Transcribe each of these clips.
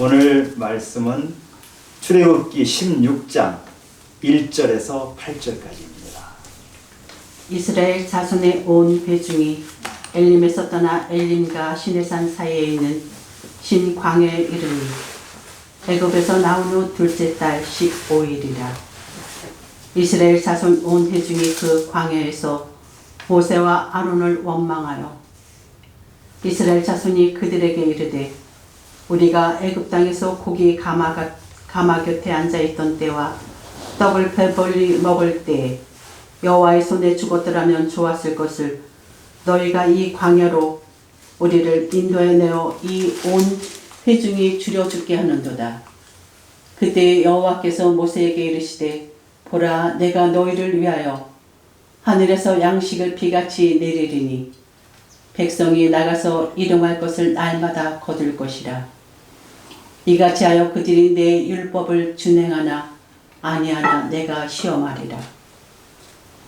오늘 말씀은 출애굽기 16장 1절에서 8절까지입니다. 이스라엘 자손의 온 회중이 엘림에서 떠나 엘림과 시내산 사이에 있는 신 광야에 이르니 애굽에서 나온 후 둘째 달 15일이라. 이스라엘 자손 온 회중이 그 광야에서 모세와 아론을 원망하여 이스라엘 자손이 그들에게 이르되 우리가 애굽 땅에서 고기 가마 곁에 앉아 있던 때와 떡을 배불리 먹을 때에 여호와의 손에 죽었더라면 좋았을 것을 너희가 이 광야로 우리를 인도해 내어 이 온 회중이 줄여 죽게 하는도다. 그때 여호와께서 모세에게 이르시되 보라, 내가 너희를 위하여 하늘에서 양식을 비같이 내리리니 백성이 나가서 일용할 것을 날마다 거둘 것이라. 이같이 하여 그들이 내 율법을 준행하나 아니하나 내가 시험하리라.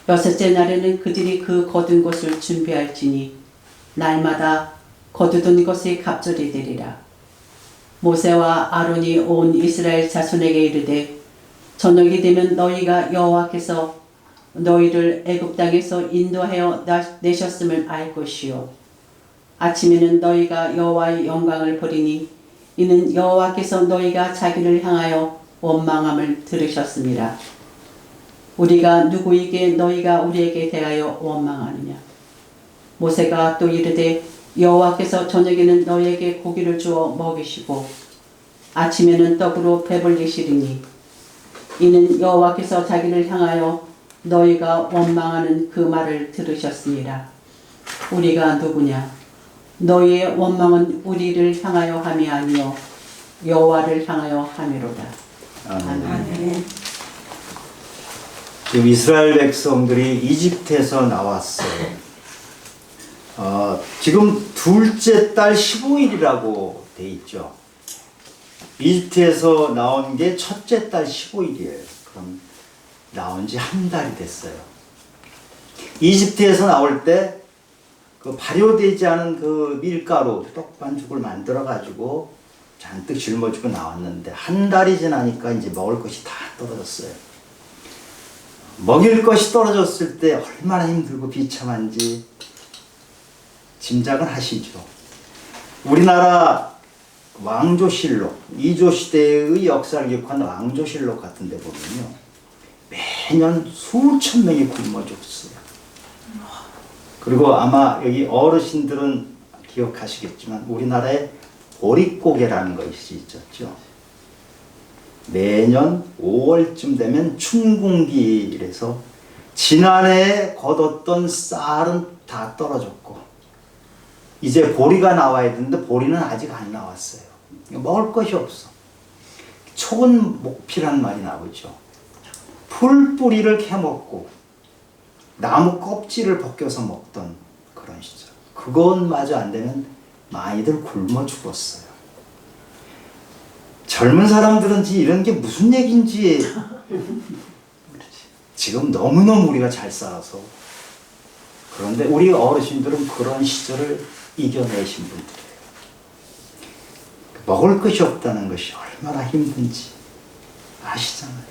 여섯째 날에는 그들이 그 거둔 것을 준비할지니 날마다 거두던 것이 갑절이 되리라. 모세와 아론이 온 이스라엘 자손에게 이르되 저녁이 되면 너희가 여호와께서 너희를 애굽 땅에서 인도하여 내셨음을 알 것이요 아침에는 너희가 여호와의 영광을 보리니 이는 여호와께서 너희가 자기를 향하여 원망함을 들으셨습니다. 우리가 누구에게 너희가 우리에게 대하여 원망하느냐. 모세가 또 이르되 여호와께서 저녁에는 너희에게 고기를 주어 먹이시고 아침에는 떡으로 배불리시리니 이는 여호와께서 자기를 향하여 너희가 원망하는 그 말을 들으셨습니다. 우리가 누구냐? 너희의 원망은 우리를 향하여 함이 아니요 여호와를 향하여 함이로다. 아멘. 지금 이스라엘 백성들이 이집트에서 나왔어요. 지금 둘째 달 15일이라고 돼 있죠. 이집트에서 나온 게 첫째 달 15일이에요. 그럼 나온 지 한 달이 됐어요. 이집트에서 나올 때 그 발효되지 않은 그 밀가루 떡반죽을 만들어 가지고 잔뜩 짊어지고 나왔는데 한 달이 지나니까 이제 먹을 것이 다 떨어졌어요. 먹일 것이 떨어졌을 때 얼마나 힘들고 비참한지 짐작은 하시죠. 우리나라 왕조실록, 이조 시대의 역사를 기록한 왕조실록 같은 데 보면요, 매년 수천 명이 굶어 죽었어요. 그리고 아마 여기 어르신들은 기억하시겠지만 우리나라에 보릿고개라는 것이 있었죠. 매년 5월쯤 되면 춘궁기이래서 지난해에 거뒀던 쌀은 다 떨어졌고 이제 보리가 나와야 되는데 보리는 아직 안 나왔어요. 먹을 것이 없어. 초은목피란 말이 나오죠. 풀뿌리를 캐먹고 나무 껍질을 벗겨서 먹던 그런 시절. 그것마저 안 되면 많이들 굶어 죽었어요. 젊은 사람들은 이런 게 무슨 얘기인지 지금 너무너무 우리가 잘 살아서. 그런데 우리 어르신들은 그런 시절을 이겨내신 분들이에요. 먹을 것이 없다는 것이 얼마나 힘든지 아시잖아요.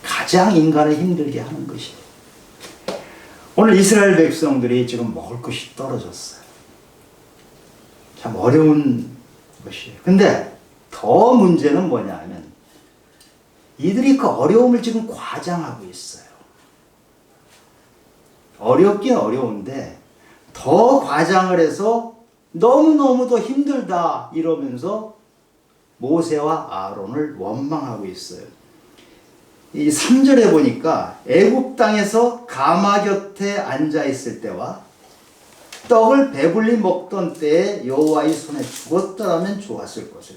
가장 인간을 힘들게 하는 것이에요. 오늘 이스라엘 백성들이 지금 먹을 것이 떨어졌어요. 참 어려운 것이에요. 근데 더 문제는 뭐냐 하면 이들이 그 어려움을 지금 과장하고 있어요. 어렵긴 어려운데 더 과장을 해서 너무너무 더 힘들다 이러면서 모세와 아론을 원망하고 있어요. 이 3절에 보니까 애굽 땅에서 가마 곁에 앉아 있을 때와 떡을 배불리 먹던 때에 여호와의 손에 죽었더라면 좋았을 것을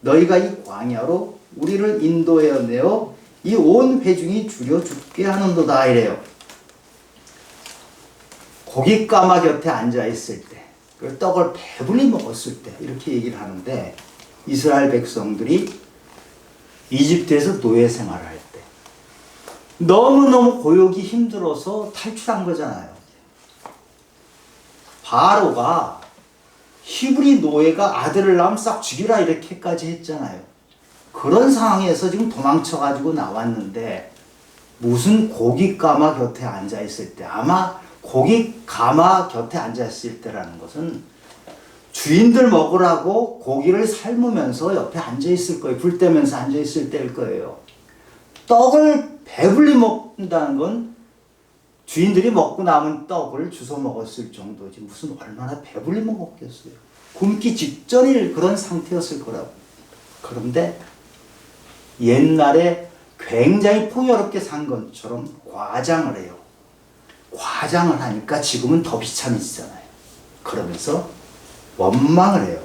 너희가 이 광야로 우리를 인도해 내어 이 온 회중이 줄여 죽게 하는도다 이래요. 고기 가마 곁에 앉아 있을 때, 그 떡을 배불리 먹었을 때 이렇게 얘기를 하는데 이스라엘 백성들이 이집트에서 노예 생활을 할 때 너무너무 고역이 힘들어서 탈출한 거잖아요. 바로가 히브리 노예가 아들을 낳으면 싹 죽이라 이렇게까지 했잖아요. 그런 상황에서 지금 도망쳐가지고 나왔는데 무슨 고기 가마 곁에 앉아있을 때, 아마 고기 가마 곁에 앉아있을 때라는 것은 주인들 먹으라고 고기를 삶으면서 옆에 앉아있을 거예요. 불 떼면서 앉아있을 때일 거예요. 떡을 배불리 먹는다는 건 주인들이 먹고 남은 떡을 주워 먹었을 정도지 무슨 얼마나 배불리 먹었겠어요. 굶기 직전일 그런 상태였을 거라고. 그런데 옛날에 굉장히 풍요롭게 산 것처럼 과장을 해요. 과장을 하니까 지금은 더 비참해지잖아요. 그러면서 원망을 해요.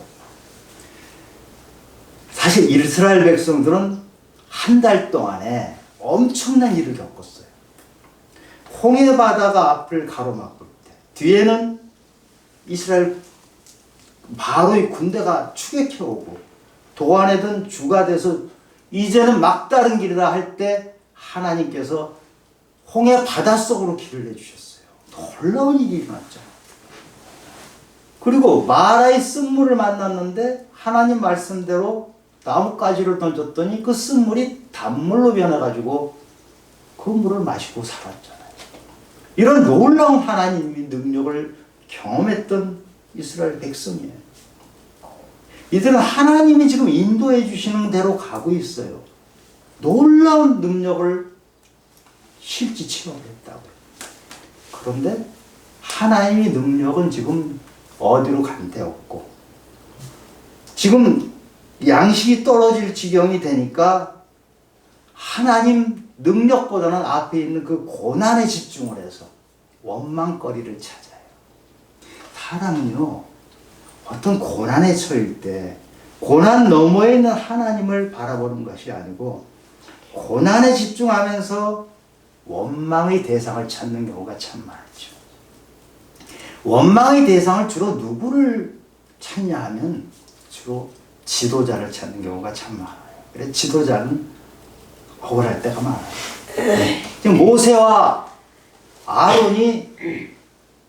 사실 이스라엘 백성들은 한 달 동안에 엄청난 일을 겪었어요. 홍해 바다가 앞을 가로막을 때, 뒤에는 이스라엘 바로의 군대가 추격해오고, 도안에든 주가 돼서 이제는 막다른 길이라 할 때 하나님께서 홍해 바닷속으로 길을 내주셨어요. 놀라운 일이 일어났죠. 그리고 마라의 쓴물을 만났는데 하나님 말씀대로 나뭇가지를 던졌더니 그 쓴물이 단물로 변해가지고 그 물을 마시고 살았잖아요. 이런 놀라운 하나님의 능력을 경험했던 이스라엘 백성이에요. 이들은 하나님이 지금 인도해 주시는 대로 가고 있어요. 놀라운 능력을 실제 체험했다고요. 그런데 하나님의 능력은 지금 어디로 간 데 없고, 지금 양식이 떨어질 지경이 되니까 하나님 능력보다는 앞에 있는 그 고난에 집중을 해서 원망거리를 찾아요. 사람은요, 어떤 고난에 처할 때 고난 너머에 있는 하나님을 바라보는 것이 아니고 고난에 집중하면서 원망의 대상을 찾는 경우가 참 많죠. 원망의 대상을 주로 누구를 찾냐 하면 주로 지도자를 찾는 경우가 참 많아요. 그래서 지도자는 억울할 때가 많아요. 지금 모세와 아론이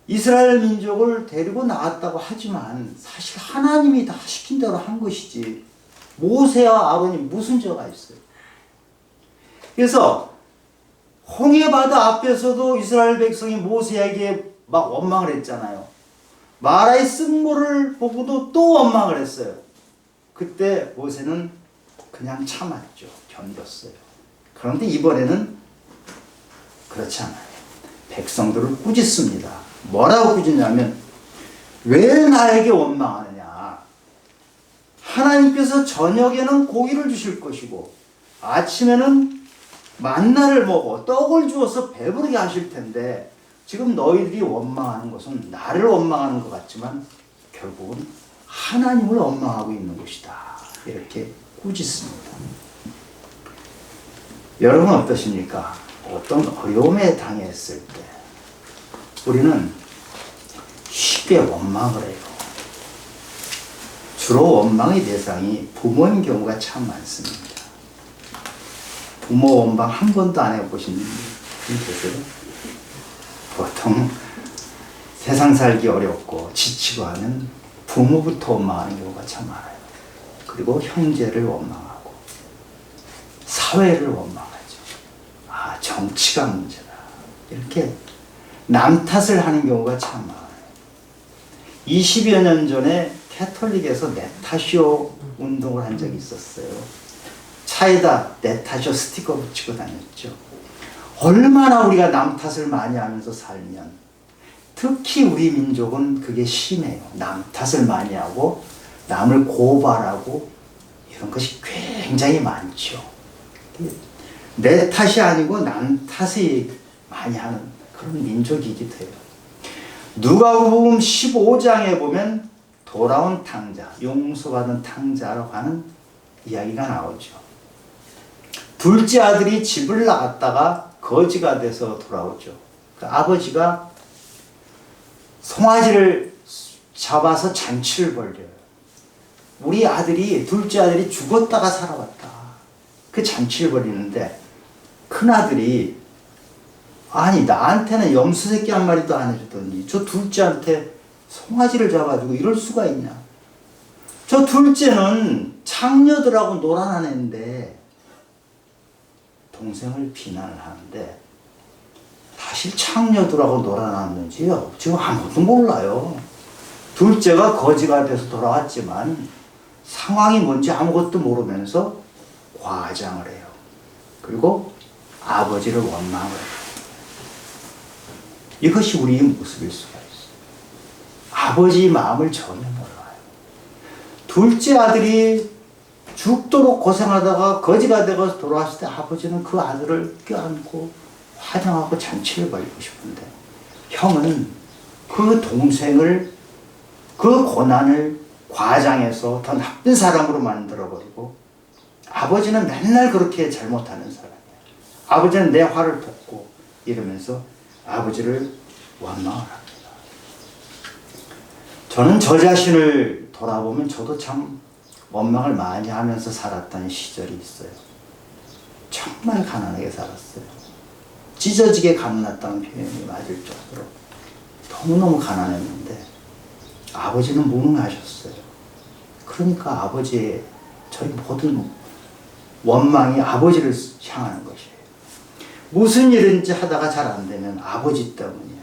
이스라엘 민족을 데리고 나왔다고 하지만 사실 하나님이 다 시킨 대로 한 것이지 모세와 아론이 무슨 죄가 있어요. 그래서 홍해 바다 앞에서도 이스라엘 백성이 모세에게 막 원망을 했잖아요. 마라의 쓴물을 보고도 또 원망을 했어요. 그때 모세는 그냥 참았죠. 견뎠어요. 그런데 이번에는 그렇지 않아요. 백성들을 꾸짖습니다. 뭐라고 꾸짖냐면, 왜 나에게 원망하느냐. 하나님께서 저녁에는 고기를 주실 것이고 아침에는 만나를 먹어 떡을 주어서 배부르게 하실 텐데 지금 너희들이 원망하는 것은 나를 원망하는 것 같지만 결국은 하나님을 원망하고 있는 것이다. 이렇게 꾸짖습니다. 여러분 어떠십니까? 어떤 어려움에 당했을 때 우리는 쉽게 원망을 해요. 주로 원망의 대상이 부모인 경우가 참 많습니다. 부모 원망 한 번도 안 해보신 분이 계세요? 보통 세상 살기 어렵고 지치고 하면 부모부터 원망하는 경우가 참 많아요. 그리고 형제를 원망하고 사회를 원망하죠. 아, 정치가 문제다. 이렇게 남 탓을 하는 경우가 참 많아요. 20여 년 전에 캐톨릭에서 네타쇼 운동을 한 적이 있었어요. 차에다 네타쇼 스티커 붙이고 다녔죠. 얼마나 우리가 남 탓을 많이 하면서 살면, 특히 우리 민족은 그게 심해요. 남 탓을 많이 하고 남을 고발하고 이런 것이 굉장히 많죠. 내 탓이 아니고 남 탓이 많이 하는 그런 민족이기도 해요. 누가복음 15장에 보면 돌아온 탕자, 용서받은 탕자라고 하는 이야기가 나오죠. 둘째 아들이 집을 나갔다가 거지가 돼서 돌아오죠. 그 아버지가 송아지를 잡아서 잔치를 벌려요. 우리 아들이, 둘째 아들이 죽었다가 살아왔다. 그 잔치를 벌이는데 큰아들이 아니 나한테는 염소 새끼 한 마리도 안 해주더니 저 둘째한테 송아지를 잡아주고 이럴 수가 있냐. 저 둘째는 창녀들하고 놀아난 애인데 동생을 비난을 하는데 사실 창녀들하고 놀아났는지요? 지금 아무도 몰라요. 둘째가 거지가 돼서 돌아왔지만 상황이 뭔지 아무것도 모르면서 과장을 해요. 그리고 아버지를 원망을 해요. 이것이 우리의 모습일 수가 있어요. 아버지의 마음을 전혀 몰라요. 둘째 아들이 죽도록 고생하다가 거지가 되어서 돌아왔을 때 아버지는 그 아들을 껴안고 환영하고 잔치를 벌이고 싶은데 형은 그 동생을 그 고난을 과장해서 더 나쁜 사람으로 만들어버리고 아버지는 맨날 그렇게 잘못하는 사람이에요. 아버지는 내 화를 돋고 이러면서 아버지를 원망을 합니다. 저는 저 자신을 돌아보면 저도 참 원망을 많이 하면서 살았던 시절이 있어요. 정말 가난하게 살았어요. 찢어지게 가난했다는 표현이 맞을 정도로 너무너무 가난했는데 아버지는 무능하셨어요. 그러니까 아버지의 저희 모든 원망이 아버지를 향하는 것이에요. 무슨 일인지 하다가 잘 안 되면 아버지 때문이야.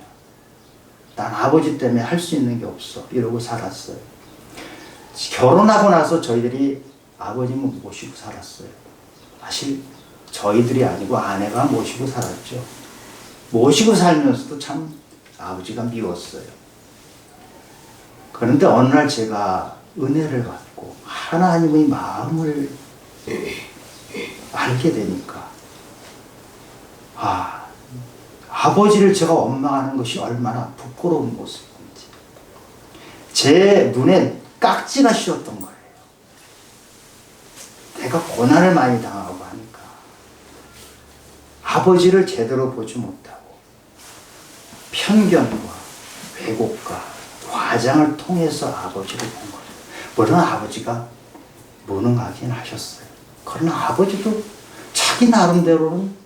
난 아버지 때문에 할 수 있는 게 없어. 이러고 살았어요. 결혼하고 나서 저희들이 아버님을 모시고 살았어요. 사실 저희들이 아니고 아내가 모시고 살았죠. 모시고 살면서도 참 아버지가 미웠어요. 그런데 어느 날 제가 은혜를 받고 하나님의 마음을 알게 되니까 아버지를 제가 원망하는 것이 얼마나 부끄러운 모습인지 제 눈에 깍지가 씌었던 거예요. 내가 고난을 많이 당하고 하니까 아버지를 제대로 보지 못하고 편견과 왜곡과 과장을 통해서 아버지를 본 거예요. 물론 아버지가 무능하긴 하셨어요. 그러나 아버지도 자기 나름대로는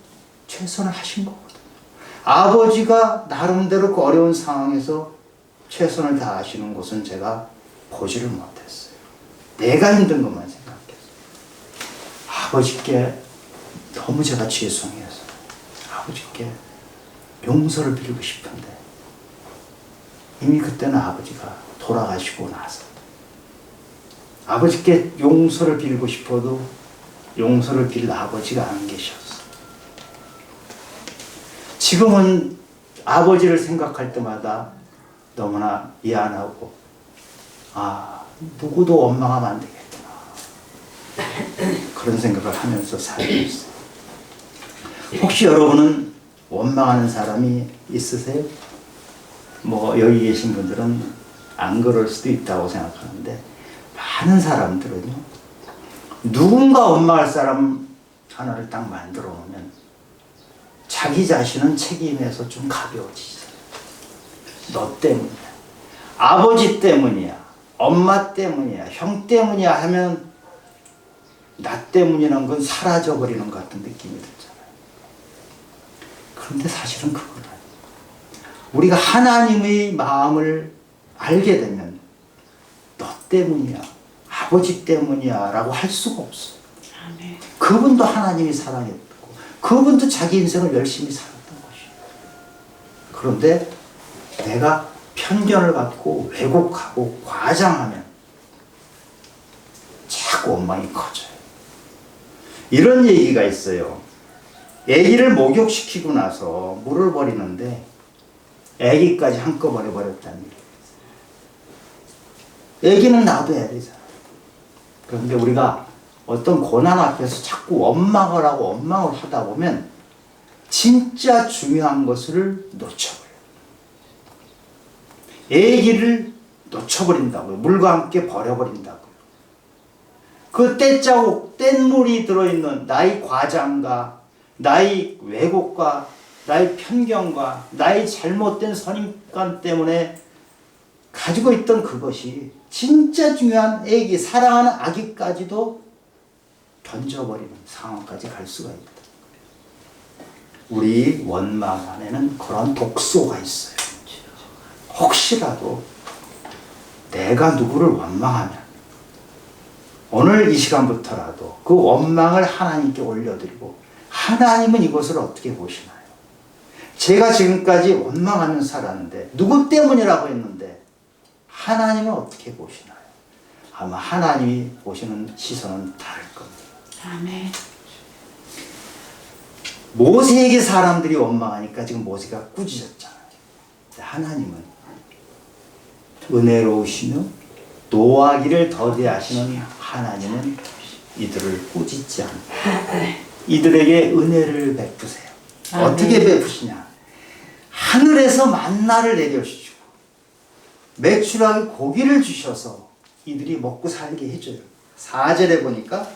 최선을 하신 거거든요. 아버지가 나름대로 그 어려운 상황에서 최선을 다하시는 곳은 제가 보지를 못했어요. 내가 힘든 것만 생각했어요. 아버지께 너무 제가 죄송해서 아버지께 용서를 빌고 싶은데 이미 그때는 아버지가 돌아가시고 나서 아버지께 용서를 빌고 싶어도 용서를 빌 아버지가 안 계셨어요. 지금은 아버지를 생각할 때마다 너무나 미안하고 누구도 원망하면 안 되겠구나 그런 생각을 하면서 살고 있어요. 혹시 여러분은 원망하는 사람이 있으세요? 여기 계신 분들은 안 그럴 수도 있다고 생각하는데 많은 사람들은요 누군가 원망할 사람 하나를 딱 만들어 놓으면 자기 자신은 책임에서 좀 가벼워지죠. 너 때문이야. 아버지 때문이야. 엄마 때문이야. 형 때문이야 하면 나 때문이라는 건 사라져버리는 것 같은 느낌이 들잖아요. 그런데 사실은 그건 아니에요. 우리가 하나님의 마음을 알게 되면 너 때문이야. 아버지 때문이야 라고 할 수가 없어요. 아멘. 그분도 하나님이 사랑했고 그분도 자기 인생을 열심히 살았던 것이에요. 그런데 내가 편견을 갖고 왜곡하고 과장하면 자꾸 원망이 커져요. 이런 얘기가 있어요. 아기를 목욕시키고 나서 물을 버리는데 아기까지 한꺼번에 버렸다는 얘기예요. 아기는 놔둬야 되잖아요. 그런데 우리가 어떤 고난 앞에서 자꾸 원망을 하고 원망을 하다 보면 진짜 중요한 것을 놓쳐버려요. 아기를 놓쳐버린다고요. 물과 함께 버려버린다고요. 그 떼자국, 뗏물이 들어있는 나의 과장과 나의 왜곡과 나의 편견과 나의 잘못된 선입관 때문에 가지고 있던 그것이 진짜 중요한 아기, 사랑하는 아기까지도 던져버리는 상황까지 갈 수가 있다. 우리 원망 안에는 그런 독소가 있어요. 혹시라도 내가 누구를 원망하면 오늘 이 시간부터라도 그 원망을 하나님께 올려드리고 하나님은 이것을 어떻게 보시나요? 제가 지금까지 원망하면서 살았는데 누구 때문이라고 했는데 하나님은 어떻게 보시나요? 아마 하나님이 보시는 시선은 다를 겁니다. 아멘. 모세에게 사람들이 원망하니까 지금 모세가 꾸짖었잖아요. 하나님은 은혜로우시며 노하기를 더디하시는 하나님은 이들을 꾸짖지 않고 이들에게 은혜를 베푸세요. 어떻게 베푸시냐? 하늘에서 만나를 내려주시고 매출하게 고기를 주셔서 이들이 먹고 살게 해줘요. 4절에 보니까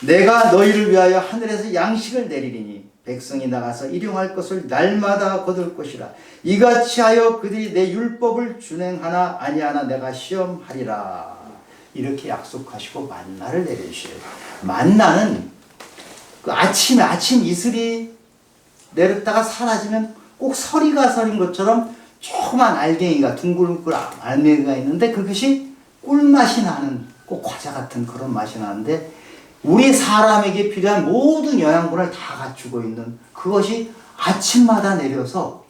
내가 너희를 위하여 하늘에서 양식을 내리리니 백성이 나가서 일용할 것을 날마다 거둘 것이라. 이같이 하여 그들이 내 율법을 준행하나 아니하나 내가 시험하리라. 이렇게 약속하시고 만나를 내려주셔요. 만나는 그 아침 이슬이 내렸다가 사라지면 꼭 서리가 서린 것처럼 조그만 알갱이가 둥글고 알맹이가 있는데 그것이 꿀맛이 나는 꼭 과자 같은 그런 맛이 나는데 우리 사람에게 필요한 모든 영양분을 다 갖추고 있는 그것이 아침마다 내려서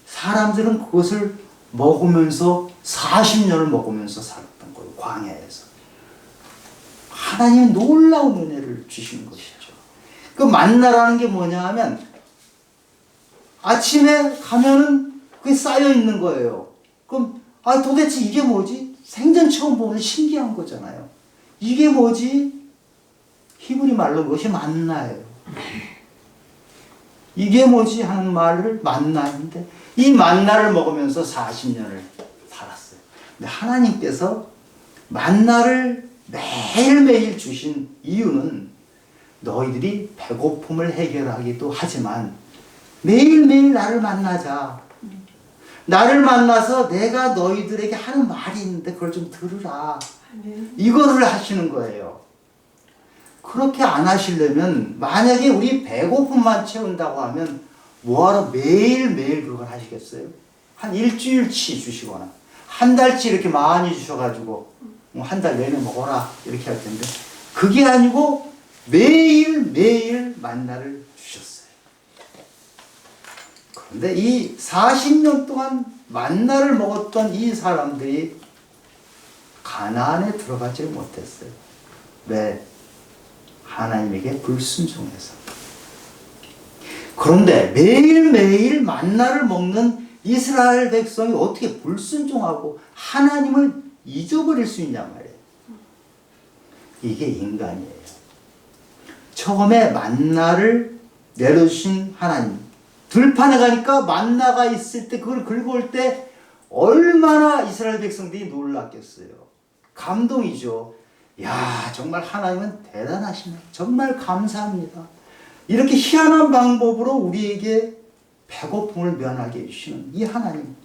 사람들은 그것을 먹으면서 40년을 먹으면서 살았던 거예요. 광야에서. 하나님은 놀라운 은혜를 주시는 것이죠. 그 만나라는 게 뭐냐 하면 아침에 가면은 그게 쌓여 있는 거예요. 그럼 도대체 이게 뭐지? 생전 처음 보면 신기한 거잖아요. 이게 뭐지? 히브리 말로 그것이 만나예요. 이게 뭐지 하는 말을 만나인데 이 만나를 먹으면서 40년을 살았어요. 근데 하나님께서 만나를 매일매일 주신 이유는 너희들이 배고픔을 해결하기도 하지만 매일매일 나를 만나자. 나를 만나서 내가 너희들에게 하는 말이 있는데 그걸 좀 들으라. 이거를 하시는 거예요. 그렇게 안 하시려면 만약에 우리 배고픔만 채운다고 하면 뭐하러 매일매일 그걸 하시겠어요? 한 일주일치 주시거나 한 달치 이렇게 많이 주셔가지고 한 달 내내 먹어라 이렇게 할 텐데 그게 아니고 매일매일 만나를 주셨어요. 그런데 이 40년 동안 만나를 먹었던 이 사람들이 가나안에 들어가지 못했어요. 왜? 하나님에게 불순종해서. 그런데 매일매일 만나를 먹는 이스라엘 백성이 어떻게 불순종하고 하나님을 잊어버릴 수 있냐 말이에요. 이게 인간이에요. 처음에 만나를 내려주신 하나님. 들판에 가니까 만나가 있을 때 그걸 긁어올 때 얼마나 이스라엘 백성들이 놀랐겠어요. 감동이죠. 야, 정말 하나님은 대단하시네. 정말 감사합니다. 이렇게 희한한 방법으로 우리에게 배고픔을 면하게 해주시는 이 하나님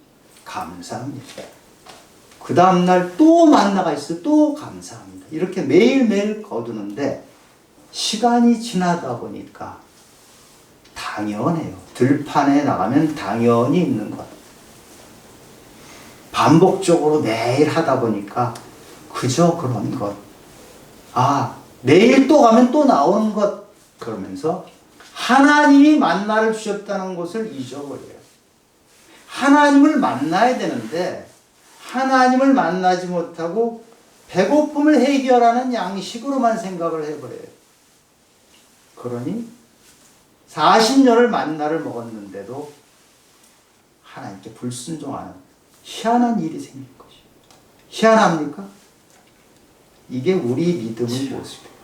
감사합니다. 그 다음날 또 만나가 있어요. 또 감사합니다. 이렇게 매일매일 거두는데 시간이 지나다 보니까 당연해요. 들판에 나가면 당연히 있는 것. 반복적으로 매일 하다 보니까 그저 그런 것. 내일 또 가면 또 나오는 것. 그러면서 하나님이 만나를 주셨다는 것을 잊어버려요. 하나님을 만나야 되는데 하나님을 만나지 못하고 배고픔을 해결하는 양식으로만 생각을 해버려요. 그러니 40년을 만나를 먹었는데도 하나님께 불순종하는 희한한 일이 생긴 것이에요. 희한합니까? 이게 우리 믿음의 모습이에요.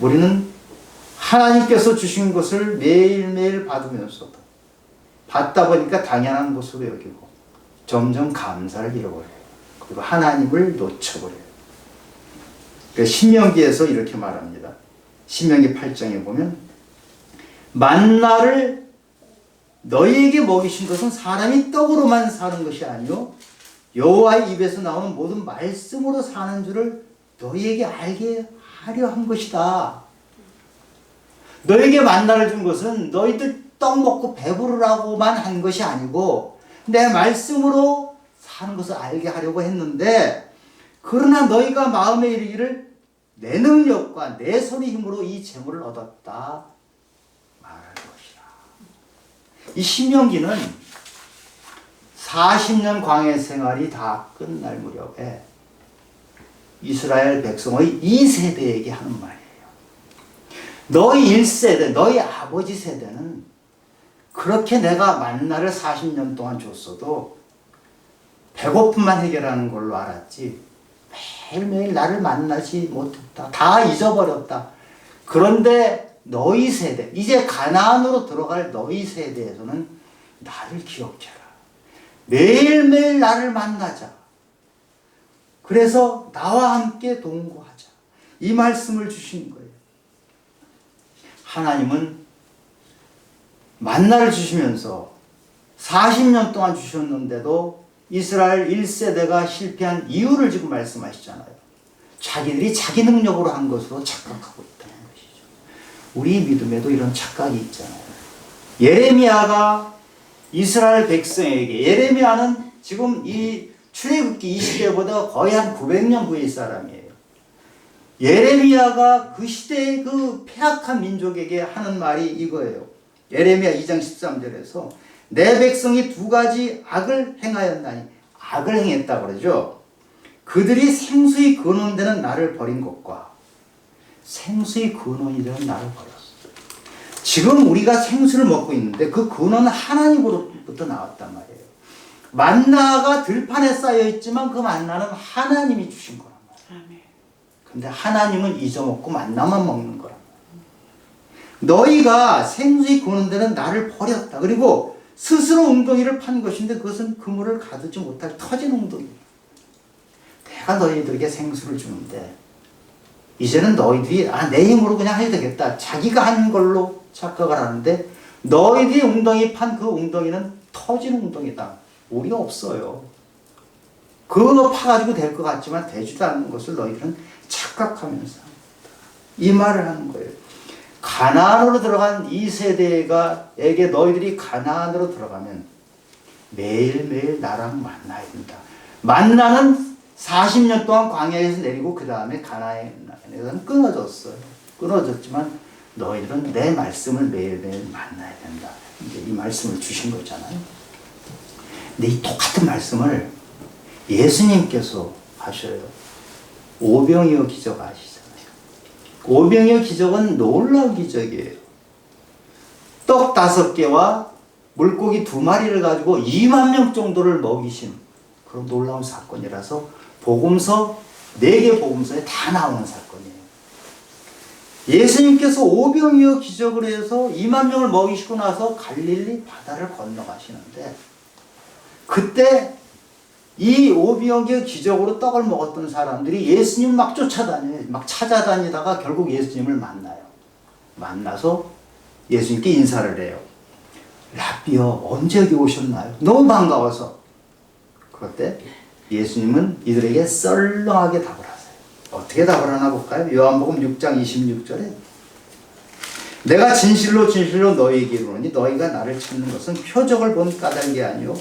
우리는 하나님께서 주신 것을 매일매일 받으면서도 받다 보니까 당연한 것으로 여기고 점점 감사를 잃어버려요. 그리고 하나님을 놓쳐버려요. 신명기에서 이렇게 말합니다. 신명기 8장에 보면 만나를 너희에게 먹이신 것은 사람이 떡으로만 사는 것이 아니요 여호와의 입에서 나오는 모든 말씀으로 사는 줄을 너희에게 알게 하려 한 것이다. 너희에게 만나를 준 것은 너희들 떡 먹고 배부르라고만 한 것이 아니고 내 말씀으로 하는 것을 알게 하려고 했는데 그러나 너희가 마음에 이르기를 내 능력과 내 손의 힘으로 이 재물을 얻었다 말할 것이라. 이 신명기는 40년 광야 생활이 다 끝날 무렵에 이스라엘 백성의 2세대에게 하는 말이에요. 너희 1세대, 너희 아버지 세대는 그렇게 내가 만나를 40년 동안 줬어도 배고픔만 해결하는 걸로 알았지 매일매일 나를 만나지 못했다. 다 잊어버렸다. 그런데 너희 세대, 이제 가나안으로 들어갈 너희 세대에서는 나를 기억해라. 매일매일 나를 만나자. 그래서 나와 함께 동거하자. 이 말씀을 주신 거예요. 하나님은 만나를 주시면서 40년 동안 주셨는데도 이스라엘 1세대가 실패한 이유를 지금 말씀하시잖아요. 자기들이 자기 능력으로 한 것으로 착각하고 있다는 것이죠. 우리 믿음에도 이런 착각이 있잖아요. 예레미야가 이스라엘 백성에게, 예레미야는 지금 이 출애굽기 이 시대보다 거의 한 900년 후의 사람이에요. 예레미야가 그 시대의 그 폐악한 민족에게 하는 말이 이거예요. 예레미야 2장 13절에서 내 백성이 두 가지 악을 행하였나니, 악을 행했다고 그러죠. 그들이 생수의 근원되는 나를 버린 것과 생수의 근원이 되는 나를 버렸어. 지금 우리가 생수를 먹고 있는데 그 근원은 하나님으로부터 나왔단 말이에요. 만나가 들판에 쌓여 있지만 그 만나는 하나님이 주신 거란 말이에요. 근데 하나님은 잊어먹고 만나만 먹는 거란 말이에요. 너희가 생수의 근원되는 나를 버렸다. 그리고 스스로 웅덩이를 판 것인데 그것은 그물을 가두지 못할 터진 웅덩이. 내가 너희들에게 생수를 주는데 이제는 너희들이 내 힘으로 그냥 해야 되겠다. 자기가 한 걸로 착각을 하는데 너희들이 웅덩이 판 그 웅덩이는 터진 웅덩이다. 물이 없어요. 그거 파가지고 될 것 같지만 되지도 않는 것을 너희들은 착각하면서 이 말을 하는 거예요. 가나안으로 들어간 2세대에게 너희들이 가나안으로 들어가면 매일매일 나랑 만나야 된다. 만나는 40년 동안 광야에서 내리고 그 다음에 가나안에서는 끊어졌어요. 끊어졌지만 너희들은 내 말씀을 매일매일 만나야 된다. 이제 이 말씀을 주신 거잖아요. 근데 이 똑같은 말씀을 예수님께서 하셔요. 오병이어 기적 아시잖아요. 오병이어 기적은 놀라운 기적이에요. 떡 5개와 물고기 2마리를 가지고 2만 명 정도를 먹이신 그런 놀라운 사건이라서 복음서 4개 복음서에 다 나오는 사건이에요. 예수님께서 오병이어 기적을 해서 2만 명을 먹이시고 나서 갈릴리 바다를 건너가시는데 그때 이 오병이어 기적으로 떡을 먹었던 사람들이 예수님 막 쫓아다녀요. 막 찾아다니다가 결국 예수님을 만나요. 만나서 예수님께 인사를 해요. 라비여, 언제 여기 오셨나요? 너무 반가워서. 그때 예수님은 이들에게 썰렁하게 답을 하세요. 어떻게 답을 하나 볼까요? 요한복음 6장 26절에 내가 진실로 진실로 너희에게 이르노니 너희가 나를 찾는 것은 표적을 본 까닭이 아니요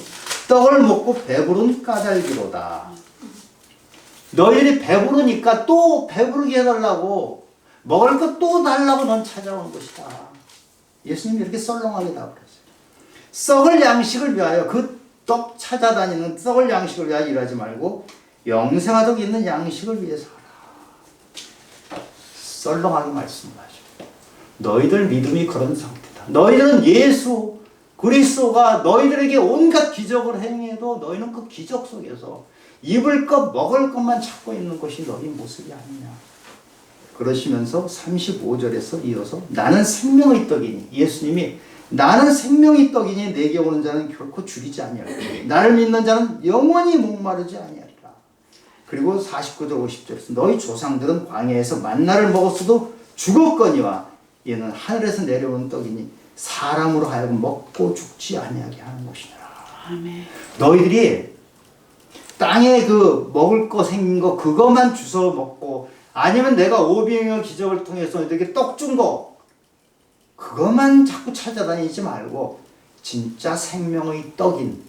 떡을 먹고 배부른 까닭이로다. 너희들이 배부르니까 또 배부르게 해달라고 먹을 것 또 달라고 넌 찾아온 것이다. 예수님이 이렇게 썰렁하게 답을 했어요. 썩을 양식을 위하여 그 떡 찾아다니는 썩을 양식을 위하여 일하지 말고 영생하도록 있는 양식을 위해서 하라. 썰렁하게 말씀하죠. 너희들 믿음이 그런 상태다. 너희들은 예수 그리스도가 너희들에게 온갖 기적을 행해도 너희는 그 기적 속에서 입을 것 먹을 것만 찾고 있는 것이 너희 모습이 아니냐. 그러시면서 35절에서 이어서 나는 생명의 떡이니 예수님이 나는 생명의 떡이니 내게 오는 자는 결코 줄이지 아니하리라. 나를 믿는 자는 영원히 목마르지 아니하리라. 그리고 49절 50절에서 너희 조상들은 광야에서 만나를 먹었어도 죽었거니와 얘는 하늘에서 내려온 떡이니 사람으로 하여금 먹고 죽지 아니하게 하는 것이니라. 아멘. 너희들이 땅에 그 먹을 거 생긴 거 그것만 주워 먹고 아니면 내가 오병이어 기적을 통해서 너희들에게 떡 준 거 그것만 자꾸 찾아다니지 말고 진짜 생명의 떡인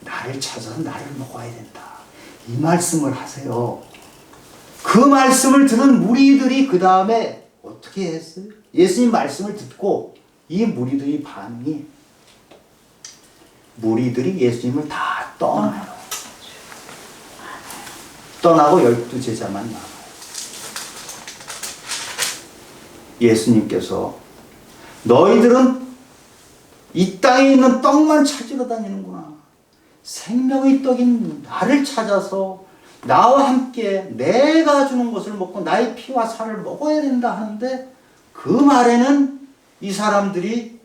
나를 찾아서 나를 먹어야 된다. 이 말씀을 하세요. 그 말씀을 들은 무리들이 그 다음에 어떻게 했어요? 예수님 말씀을 듣고 이 무리들의 반응이, 무리들이 예수님을 다 떠나요. 떠나고 12제자만 남아요. 예수님께서 너희들은 이 땅에 있는 떡만 찾으러 다니는구나. 생명의 떡인 나를 찾아서 나와 함께 내가 주는 것을 먹고 나의 피와 살을 먹어야 된다 하는데, 그 말에는 이 사람들이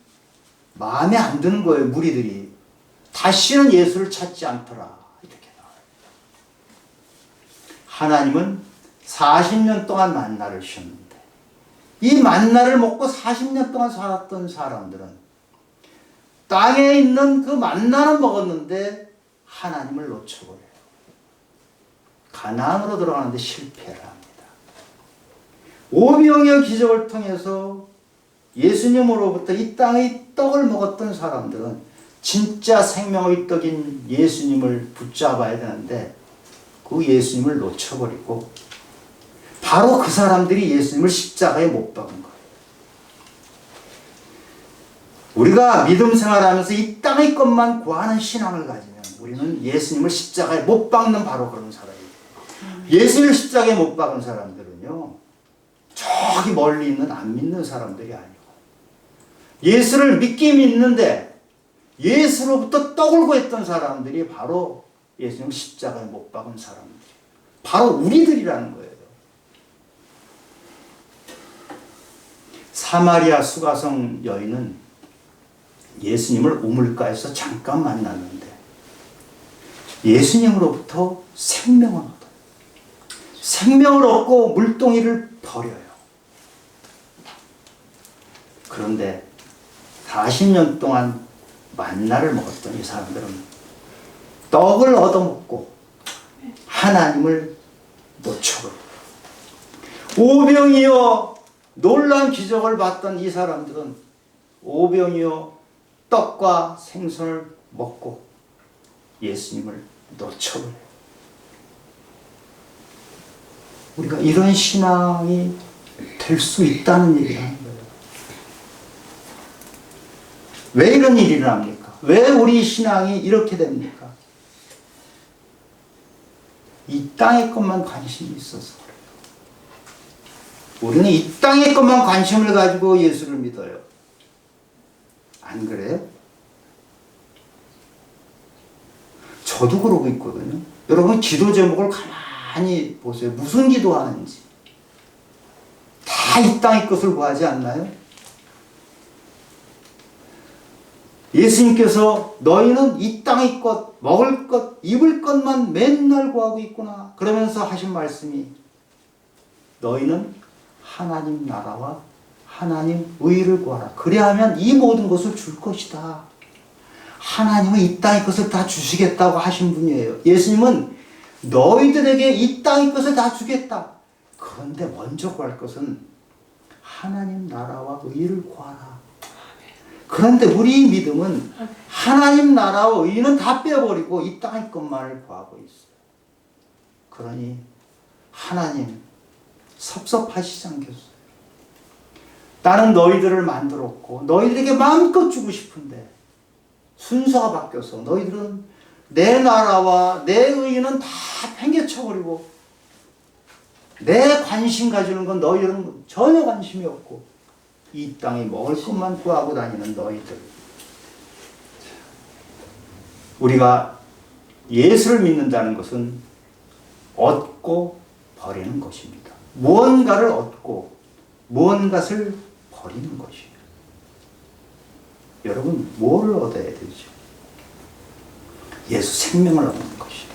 마음에 안 드는 거예요. 무리들이 다시는 예수를 찾지 않더라, 이렇게 나와요. 하나님은 40년 동안 만나를 주셨는데, 이 만나를 먹고 40년 동안 살았던 사람들은 땅에 있는 그 만나는 먹었는데 하나님을 놓쳐버려요. 가나안으로 들어가는데 실패를 합니다. 오병이어 기적을 통해서 예수님으로부터 이 땅의 떡을 먹었던 사람들은 진짜 생명의 떡인 예수님을 붙잡아야 되는데 그 예수님을 놓쳐버리고 바로 그 사람들이 예수님을 십자가에 못 박은 거예요. 우리가 믿음 생활하면서 이 땅의 것만 구하는 신앙을 가지면 우리는 예수님을 십자가에 못 박는 바로 그런 사람이에요. 예수님을 십자가에 못 박은 사람들은요, 저기 멀리 있는 안 믿는 사람들이 아니고 예수를 믿긴 믿는데 예수로부터 떡을 구했던 사람들이 바로 예수님을 십자가에 못 박은 사람들, 바로 우리들이라는 거예요. 사마리아 수가성 여인은 예수님을 우물가에서 잠깐 만났는데 예수님으로부터 생명을 얻어요. 생명을 얻고 물동이를 버려요. 그런데 40년 동안 만나를 먹었던 이 사람들은 떡을 얻어먹고 하나님을 놓쳐버려요. 오병이어 놀라운 기적을 봤던 이 사람들은 오병이어 떡과 생선을 먹고 예수님을 놓쳐버려요. 우리가 이런 신앙이 될 수 있다는 얘기를 하는 거예요. 왜 이런 일이 일어납니까? 왜 우리 신앙이 이렇게 됩니까? 이 땅의 것만 관심이 있어서 그래요. 우리는 이 땅의 것만 관심을 가지고 예수를 믿어요. 안 그래요? 저도 그러고 있거든요. 여러분 기도 제목을 가만히 보세요. 무슨 기도하는지. 다 이 땅의 것을 구하지 않나요? 예수님께서 너희는 이 땅의 것, 먹을 것, 입을 것만 맨날 구하고 있구나. 그러면서 하신 말씀이 너희는 하나님 나라와 하나님 의를 구하라. 그래야만 이 모든 것을 줄 것이다. 하나님은 이 땅의 것을 다 주시겠다고 하신 분이에요. 예수님은 너희들에게 이 땅의 것을 다 주겠다. 그런데 먼저 구할 것은 하나님 나라와 의를 구하라. 그런데 우리 믿음은 하나님 나라와 의는 다 빼버리고 이 땅의 것만을 구하고 있어요. 그러니 하나님 섭섭하시지 않겠어요? 나는 너희들을 만들었고 너희들에게 마음껏 주고 싶은데 순서가 바뀌어서 너희들은 내 나라와 내 의는 다 팽개쳐버리고 내 관심 가지는 건 너희들은 전혀 관심이 없고 이 땅에 먹을 것만 구하고 다니는 너희들. 우리가 예수를 믿는다는 것은 얻고 버리는 것입니다. 무언가를 얻고 무언가를 버리는 것이에요. 여러분 뭐를 얻어야 되죠? 예수 생명을 얻는 것이에요.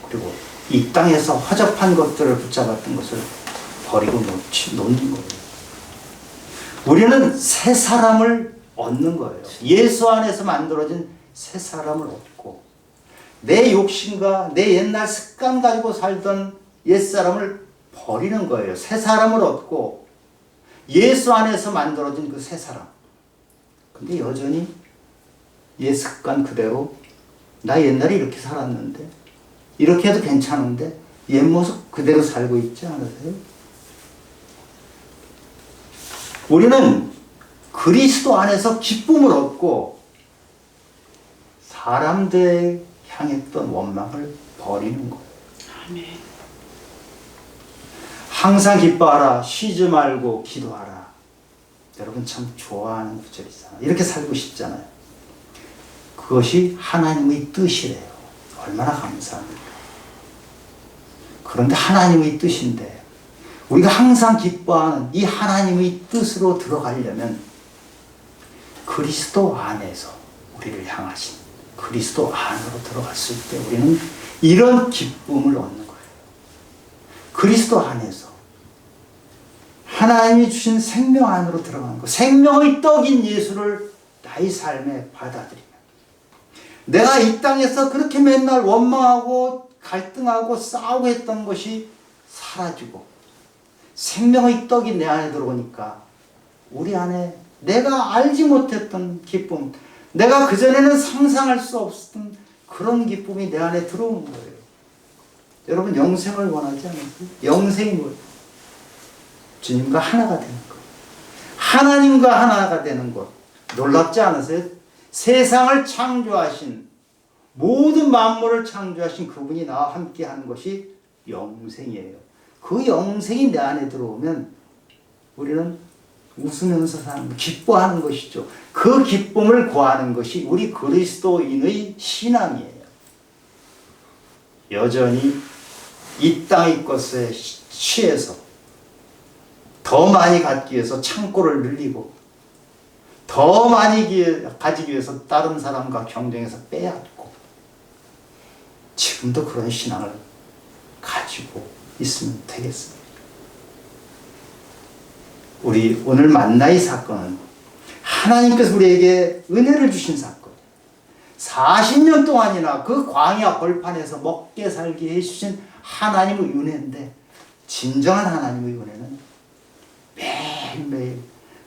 그리고 이 땅에서 허접한 것들을 붙잡았던 것을 버리고 놓는 거예요. 우리는 새 사람을 얻는 거예요. 예수 안에서 만들어진 새 사람을 얻고 내 욕심과 내 옛날 습관 가지고 살던 옛사람을 버리는 거예요. 새 사람을 얻고 예수 안에서 만들어진 그 새 사람. 근데 여전히 옛 습관 그대로 나 옛날에 이렇게 살았는데, 이렇게 해도 괜찮은데 옛 모습 그대로 살고 있지 않으세요? 우리는 그리스도 안에서 기쁨을 얻고 사람들에 향했던 원망을 버리는 거예요. 아멘. 항상 기뻐하라, 쉬지 말고 기도하라. 여러분 참 좋아하는 구절이잖아요. 이렇게 살고 싶잖아요. 그것이 하나님의 뜻이래요. 얼마나 감사합니까? 그런데 하나님의 뜻인데 우리가 항상 기뻐하는 이 하나님의 뜻으로 들어가려면 그리스도 안에서 우리를 향하신 그리스도 안으로 들어갔을 때 우리는 이런 기쁨을 얻는 거예요. 그리스도 안에서 하나님이 주신 생명 안으로 들어가는 거, 생명의 떡인 예수를 나의 삶에 받아들이면 내가 이 땅에서 그렇게 맨날 원망하고 갈등하고 싸우고 했던 것이 사라지고 생명의 떡이 내 안에 들어오니까 우리 안에 내가 알지 못했던 기쁨, 내가 그전에는 상상할 수 없었던 그런 기쁨이 내 안에 들어오는 거예요. 여러분 영생을 원하지 않으세요? 영생이 뭐예요? 주님과 하나가 되는 것. 하나님과 하나가 되는 것. 놀랍지 않으세요? 세상을 창조하신 모든 만물을 창조하신 그분이 나와 함께 하는 것이 영생이에요. 그 영생이 내 안에 들어오면 우리는 웃으면서 사는, 기뻐하는 것이죠. 그 기쁨을 구하는 것이 우리 그리스도인의 신앙이에요. 여전히 이 땅의 것에 취해서 더 많이 갖기 위해서 창고를 늘리고 더 많이 가지기 위해서 다른 사람과 경쟁해서 빼앗고 지금도 그런 신앙을 가지고 있으면 되겠습니다. 우리 오늘 만나의 사건은 하나님께서 우리에게 은혜를 주신 사건. 40년 동안이나 그 광야 벌판에서 먹게 살게 해주신 하나님의 은혜인데 진정한 하나님의 은혜는 매일매일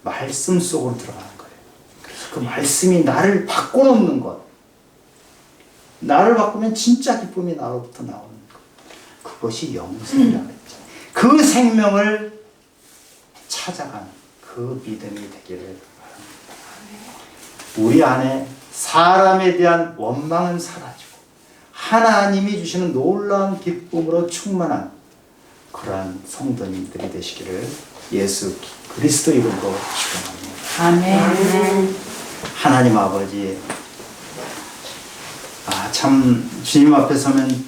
말씀 속으로 들어가는 거예요. 그래서 그 말씀이 나를 바꿔놓는 것. 나를 바꾸면 진짜 기쁨이 나로부터 나오는 것. 그것이 영생이라고 했죠. 그 생명을 찾아가는 그 믿음이 되기를 바랍니다. 우리 안에 사람에 대한 원망은 사라지고 하나님이 주시는 놀라운 기쁨으로 충만한 그러한 성도님들이 되시기를 예수 그리스도 이름으로 축원합니다. 아멘. 하나님 아버지, 참 주님 앞에 서면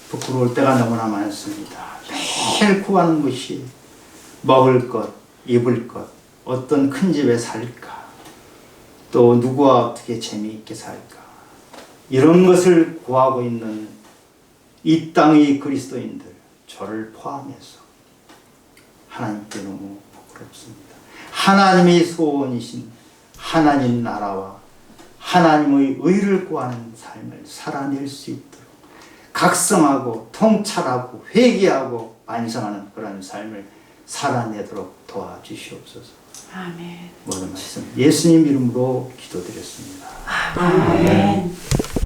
부끄러울 때가 너무나 많습니다. 매일 구하는 것이 먹을 것, 입을 것, 어떤 큰 집에 살까, 또 누구와 어떻게 재미있게 살까, 이런 것을 구하고 있는 이 땅의 그리스도인들, 저를 포함해서 하나님께 너무 부끄럽습니다. 하나님의 소원이신 하나님 나라와 하나님의 의를 구하는 삶을 살아낼 수 있도록 각성하고 통찰하고 회개하고 반성하는 그런 삶을 살아내도록 도와주시옵소서. 아멘. 모든 말씀 예수님 이름으로 기도드렸습니다. 아멘.